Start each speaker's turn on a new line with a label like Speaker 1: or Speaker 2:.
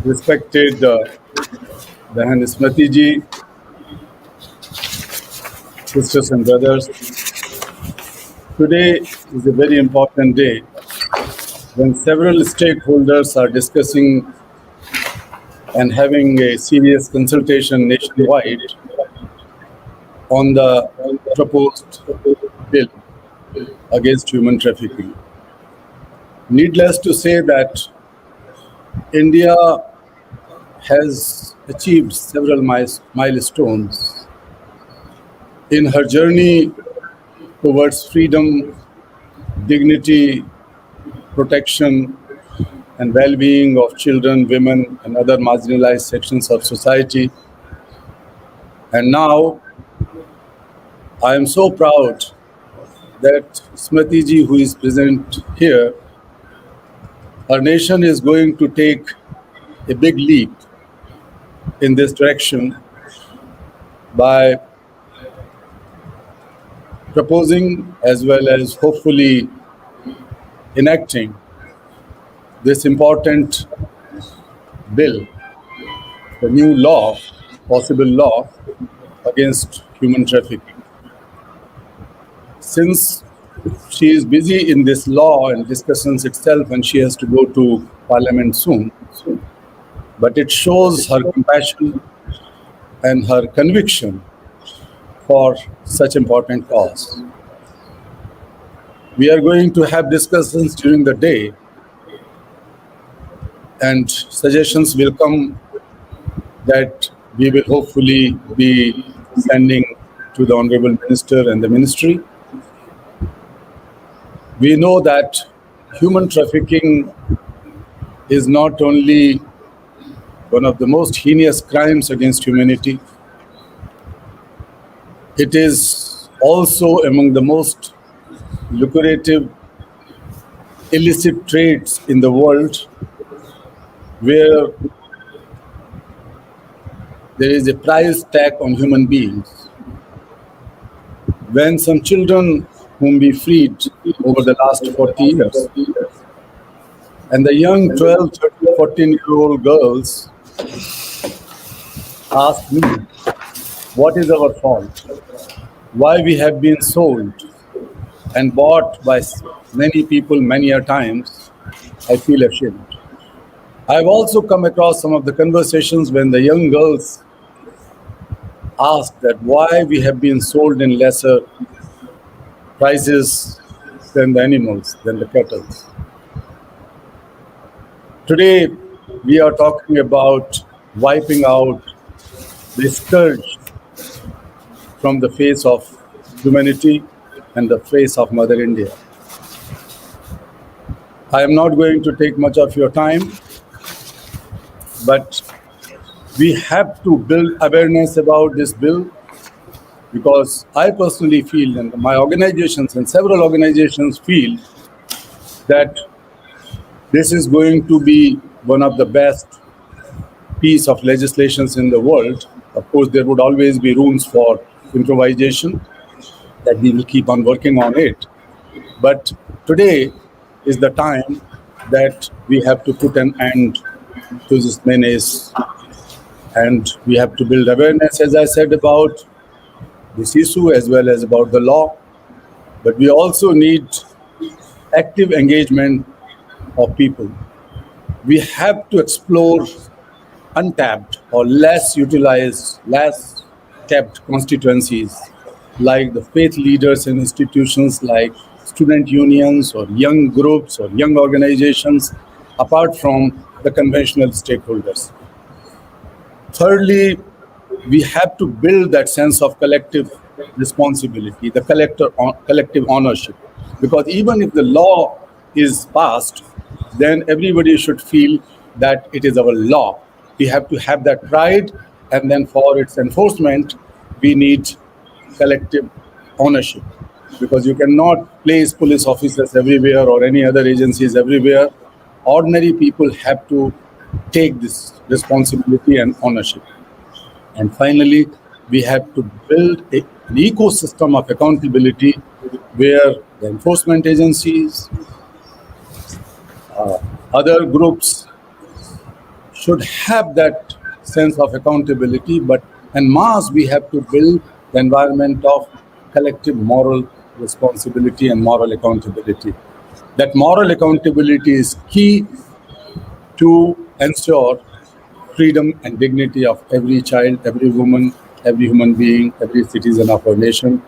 Speaker 1: Respected Bahan Smriti ji, sisters and brothers, today is a very important day when several stakeholders are discussing and having a serious consultation nationwide on the proposed bill against human trafficking. Needless to say that India has achieved several milestones in her journey towards freedom, dignity, protection, and well-being of children, women, and other marginalized sections of society. And now, I am so proud that Smriti ji, who is present here, our nation is going to take a big leap in this direction by proposing as well as hopefully enacting this important bill, the new law, possible law against human trafficking. Since she is busy in this law and discussions itself and she has to go to Parliament soon, but it shows her compassion and her conviction for such important cause. We are going to have discussions during the day and suggestions will come that we will hopefully be sending to the Honorable Minister and the Ministry. We know that human trafficking is not only one of the most heinous crimes against humanity, it is also among the most lucrative illicit trades in the world where there is a price tag on human beings. When some children whom we freed over the last 40 years, and the young 12, 13, 14-year-old girls asked me, what is our fault? Why we have been sold and bought by many people many a times, I feel ashamed. I've also come across some of the conversations when the young girls asked that why we have been sold in lesser prices than the animals, than the cattle. Today, we are talking about wiping out the scourge from the face of humanity and the face of Mother India. I am not going to take much of your time, but we have to build awareness about this bill because I personally feel, and my organizations and several organizations feel, that this is going to be one of the best piece of legislations in the world. Of course, there would always be rooms for improvisation, that we will keep on working on it. But today is the time that we have to put an end to this menace, and we have to build awareness, as I said, about this issue as well as about the law. But we also need active engagement of people. We have to explore untapped or less utilized, less tapped constituencies like the faith leaders and institutions like student unions or young groups or young organizations, apart from the conventional stakeholders. Thirdly, we have to build that sense of collective responsibility, the collective ownership. Because even if the law is passed, then everybody should feel that it is our law. We have to have that pride, and then for its enforcement, we need collective ownership. Because you cannot place police officers everywhere or any other agencies everywhere. Ordinary people have to take this responsibility and ownership. And finally, we have to build an ecosystem of accountability where the enforcement agencies, other groups should have that sense of accountability, but en masse we have to build the environment of collective moral responsibility and moral accountability. That moral accountability is key to ensure freedom and dignity of every child, every woman, every human being, every citizen of our nation.